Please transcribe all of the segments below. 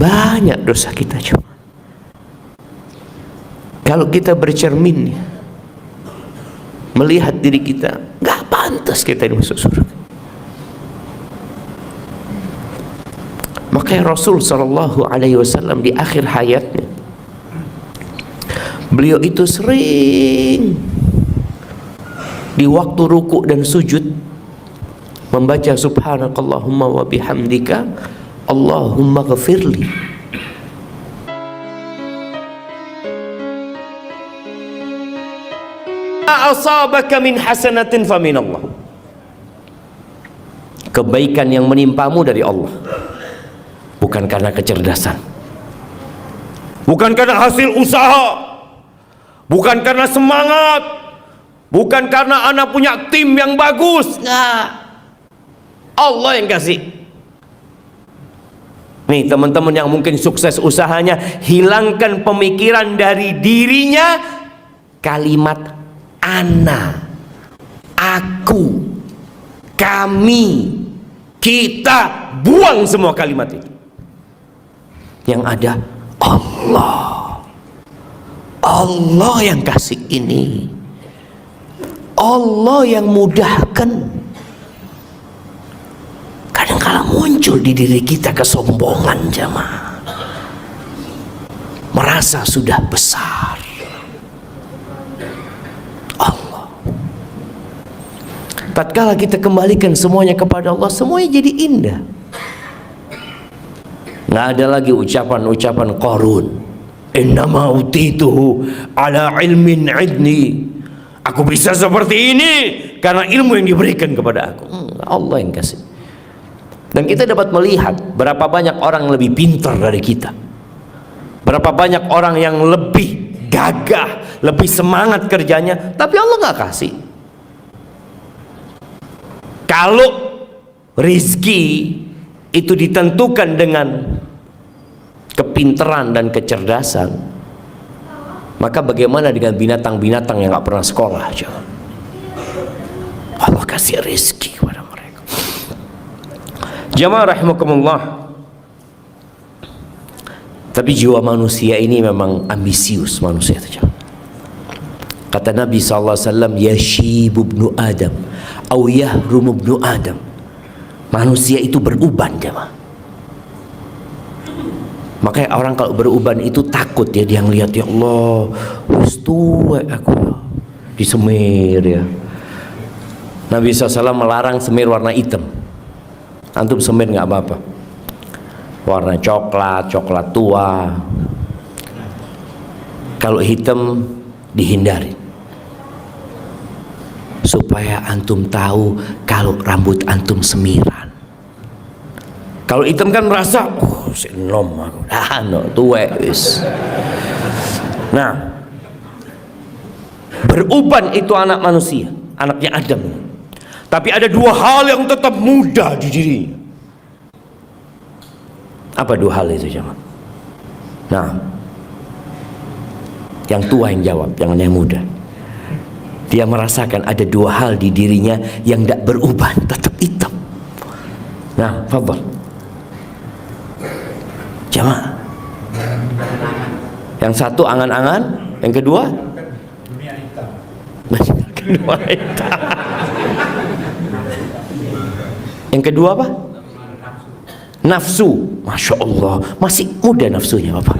Banyak dosa kita cuma. Kalau kita bercermin melihat diri kita, nggak pantas kita masuk surga. Makanya Rasul SAW di akhir hayatnya, beliau itu sering di waktu ruku dan sujud membaca subhanakallahumma wa bihamdika Allahumma ghafirli. Asabaka min hasanatin fa min Allah. Kebaikan yang menimpamu dari Allah, bukan karena kecerdasan, bukan karena hasil usaha, bukan karena semangat, bukan karena anak punya tim yang bagus. Nah, Allah yang kasih. Nih teman-teman yang mungkin sukses usahanya, hilangkan pemikiran dari dirinya kalimat ana, aku, kami, kita. Buang semua kalimat itu. Yang ada Allah. Allah yang kasih ini, Allah yang mudahkan. Kadang-kadang muncul di diri kita kesombongan jamaah, merasa sudah besar. Allah, tatkala kita kembalikan semuanya kepada Allah, semuanya jadi indah. Nggak ada lagi ucapan-ucapan Qarun, innama utituhu ala ilmin idni, aku bisa seperti ini karena ilmu yang diberikan kepada aku. Allah yang kasih. Dan kita dapat melihat berapa banyak orang yang lebih pintar dari kita, berapa banyak orang yang lebih gagah, lebih semangat kerjanya, tapi Allah nggak kasih. Kalau rizki itu ditentukan dengan kepintaran dan kecerdasan, maka bagaimana dengan binatang-binatang yang nggak pernah sekolah? Allah kasih rizki kepada mereka. Jamaah rahimakumullah. Tapi jiwa manusia ini memang ambisius manusia itu. Kata Nabi SAW, yashibu ibnu Adam aw yahrum ibnu Adam. Manusia itu beruban jemaah. Makanya orang kalau beruban itu takut ya, dia ngelihat, ya Allah, wis tuwek aku disemir ya. Nabi SAW melarang semir warna hitam. Antum semir nggak apa-apa, warna coklat, coklat tua. Kalau hitam dihindari, supaya antum tahu kalau rambut antum semiran. Kalau hitam kan merasa, oh sinom aku, no tuwek wis. Nah, beruban itu anak manusia, anaknya Adam. Tapi ada dua hal yang tetap muda di dirinya. Apa dua hal itu jemaah? Nah, yang tua yang jawab, jangan yang muda. Dia merasakan ada dua hal di dirinya yang tidak berubah, tetap hitam. Nah, fadhal jemaah. Yang satu angan-angan, yang kedua dunia hitam. Kedua hitam. Yang kedua apa? Nafsu. Masya Allah, masih muda nafsunya Bapak.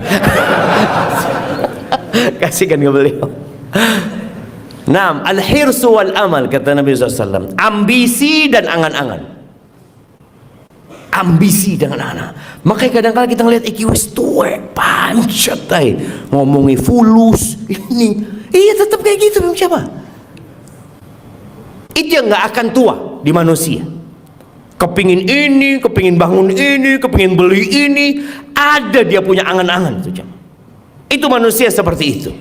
Kasihkan ke beliau. Naam, al-hirsu wal amal, kata Nabi SAW. Ambisi dan angan-angan. Ambisi dan angan-angan. Makanya kadang-kadang kita ngeliat iki wis tuwek, pancet ay, ngomongi fulus ini. Iya tetap kayak gitu siapa? Itu yang nggak akan tua di manusia. Kepingin ini, kepingin bangun ini, kepingin beli ini, ada dia punya angan-angan itu. Itu manusia seperti itu.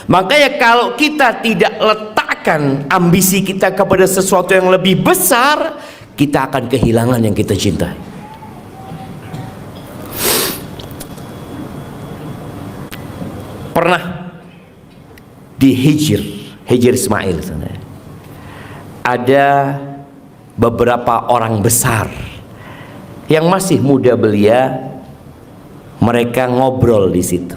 Makanya kalau kita tidak letakkan ambisi kita kepada sesuatu yang lebih besar, kita akan kehilangan yang kita cintai. Pernah di Hijr Ismail sana, ada beberapa orang besar yang masih muda belia Mereka ngobrol di situ.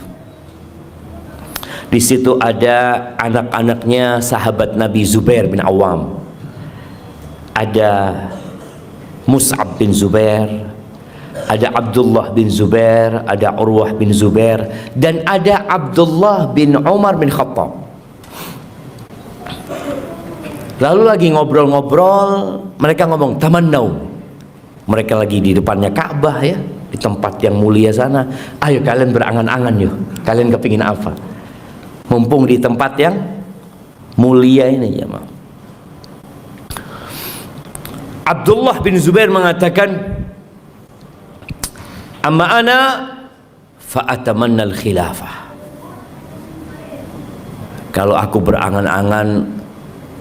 Di situ ada anak-anaknya sahabat Nabi Zubair bin Awam. Ada Mus'ab bin Zubair, ada Abdullah bin Zubair, ada Urwah bin Zubair, dan ada Abdullah bin Umar bin Khattab. Lalu lagi ngobrol-ngobrol, mereka ngomong tamannau. Mereka lagi di depannya Ka'bah ya, di tempat yang mulia sana. Ayo kalian berangan-angan yuk. Kalian kepingin apa? Mumpung di tempat yang mulia ini ya, Mak. Abdullah bin Zubair mengatakan, amma ana fa'atamanna al-khilafah. Kalau aku berangan-angan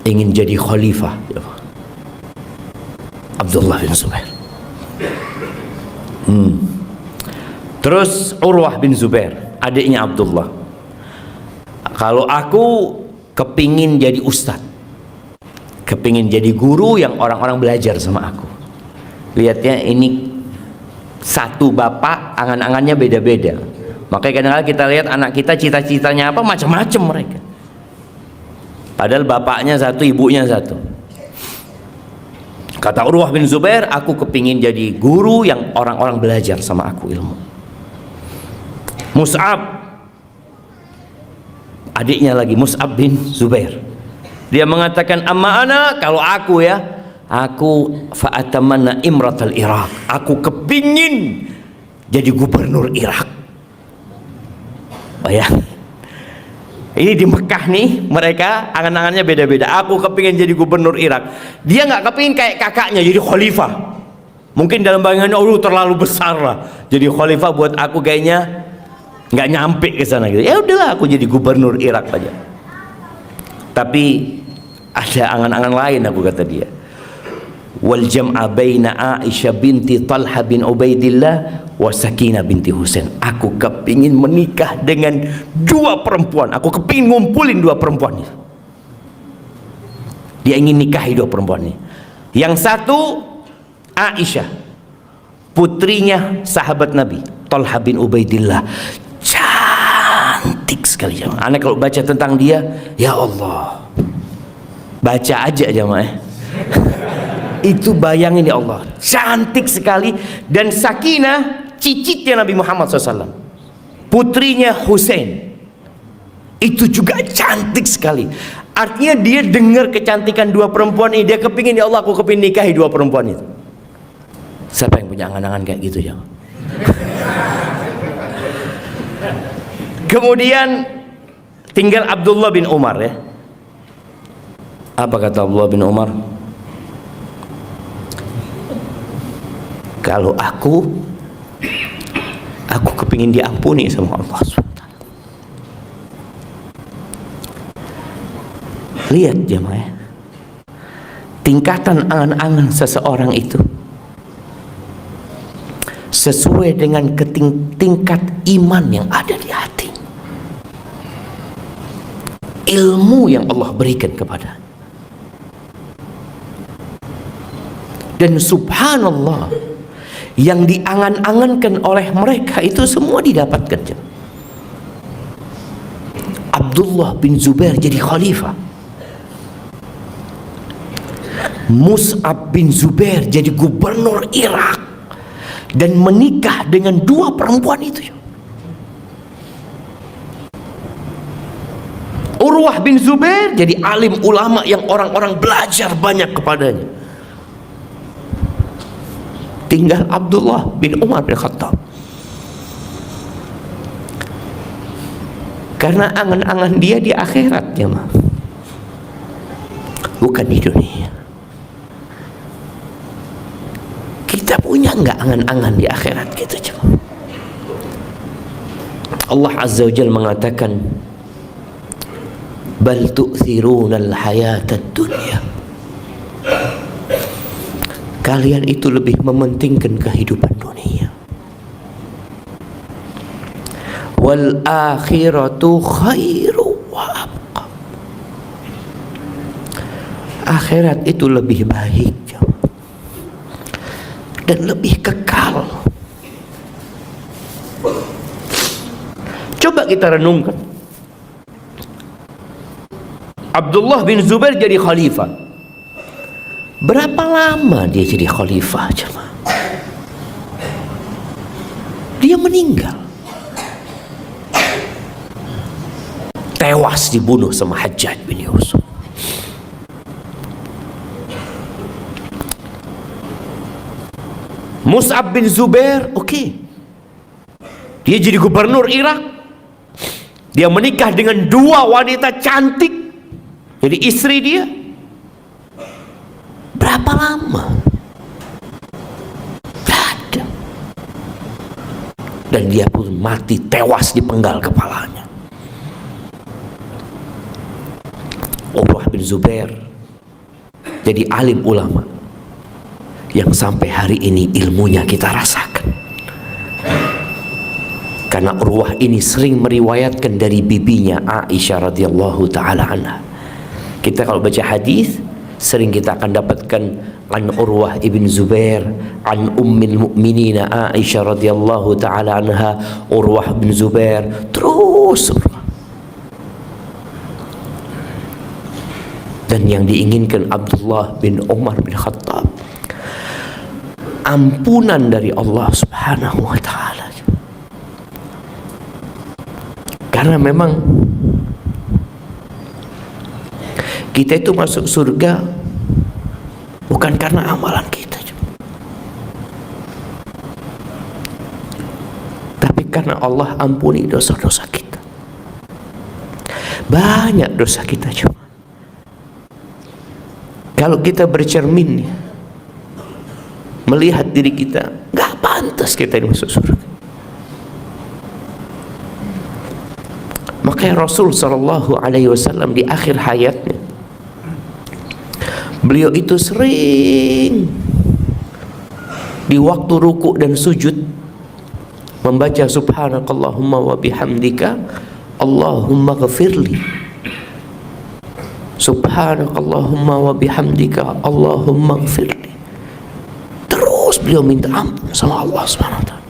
ingin jadi khalifah. Abdullah bin Zubair. Terus Urwah bin Zubair, adiknya Abdullah, kalau aku kepingin jadi ustadz, kepingin jadi guru yang orang-orang belajar sama aku. Lihatnya ini satu bapak, angan-angannya beda-beda. Makanya kadang-kadang kita lihat anak kita cita-citanya apa, macam-macam mereka. Padahal bapaknya satu, ibunya satu. Kata Urwah bin Zubair, aku kepingin jadi guru yang orang-orang belajar sama aku ilmu. Mus'ab, adiknya lagi, Mus'ab bin Zubair, dia mengatakan, amma ana, kalau aku ya, aku fa'atamanna imratal Irak, aku kepingin jadi gubernur Irak. Bayang, ini di Mekah nih, mereka angan-angannya beda-beda. Aku kepingin jadi gubernur Irak, dia nggak kepingin kayak kakaknya jadi khalifah. Mungkin dalam bayangannya, oh terlalu besar lah, jadi khalifah buat aku kayaknya nggak nyampe ke sana gitu. Ya udahlah, aku jadi gubernur Irak aja. Tapi ada angan-angan lain, aku kata dia. Wal jam'a baina Aisyah binti Talha bin Ubaidillah wa Sakinah binti Husain. Aku kepingin menikah dengan dua perempuan. Aku kepingin ngumpulin dua perempuan itu. Dia ingin nikahi dua perempuan ini. Yang satu Aisyah, putrinya sahabat Nabi Talha bin Ubaidillah, cantik sekali jemaah. Anak kalau baca tentang dia, ya Allah, baca aja jemaah. Itu bayangin ya Allah, cantik sekali. Dan Sakinah, cicitnya Nabi Muhammad SAW, putrinya Husain, itu juga cantik sekali. Artinya dia dengar kecantikan dua perempuan ini, dia kepingin, ya Allah, aku kepingin nikahi dua perempuan itu. Siapa yang punya angan-angan kayak gitu ya? Kemudian tinggal Abdullah bin Umar ya. Apa kata Abdullah bin Umar? Kalau aku kepingin diampuni sama Allah SWT. Lihat jemaah, tingkatan angan-angan seseorang itu sesuai dengan tingkat iman yang ada di hati, ilmu yang Allah berikan kepada. Dan subhanallah, yang diangan-angankan oleh mereka itu semua didapatkan. Abdullah bin Zubair jadi khalifah, Mus'ab bin Zubair jadi gubernur Irak, dan menikah dengan dua perempuan itu. Urwah bin Zubair jadi alim ulama yang orang-orang belajar banyak kepadanya. Tinggal Abdullah bin Umar bin Khattab. Karena angan-angan dia di akhirat jemaah, bukan di dunia. Kita punya nggak angan-angan di akhirat gitu jemaah? Allah Azza wa Jalla mengatakan, bal tu'thiruna al-hayata ad-dunya. Kalian itu lebih mementingkan kehidupan dunia. Wal akhiratu khairu wa abqa. Akhirat itu lebih baik dan lebih kekal. Coba kita renungkan. Abdullah bin Zubair jadi khalifah. Berapa lama dia jadi khalifah, jemaah? Dia meninggal. Tewas dibunuh sama Hajjaj bin Yusuf. Mus'ab bin Zubair, dia jadi gubernur Irak. Dia menikah dengan 2 wanita cantik, jadi istri dia. Berapa lama? Tidak ada. Dan dia pun mati, tewas dipenggal kepalanya. Urwah bin Zubair jadi alim ulama yang sampai hari ini ilmunya kita rasakan. Karena Urwah ini sering meriwayatkan dari bibinya Aisyah radhiyallahu taala anha. Kita kalau baca hadis sering kita akan dapatkan an Urwah ibn Zubair, an ummil mu'minina Aisyah radhiyallahu taala anha, Urwah bin Zubair, terus. Dan yang diinginkan Abdullah bin Umar bin Khattab, ampunan dari Allah subhanahu wa ta'ala. Karena memang kita itu masuk surga bukan karena amalan kita, tapi karena Allah ampuni dosa-dosa kita. Banyak dosa kita cuma. Kalau kita bercermin melihat diri kita, gak pantas kita ini masuk surga. Makanya Rasul SAW di akhir hayatnya, beliau itu sering di waktu ruku dan sujud membaca subhanakallahumma wa bihamdika Allahumma ghafirli, subhanakallahumma wa bihamdika Allahumma ghafirli. Terus beliau minta ampun sama Allah SWT.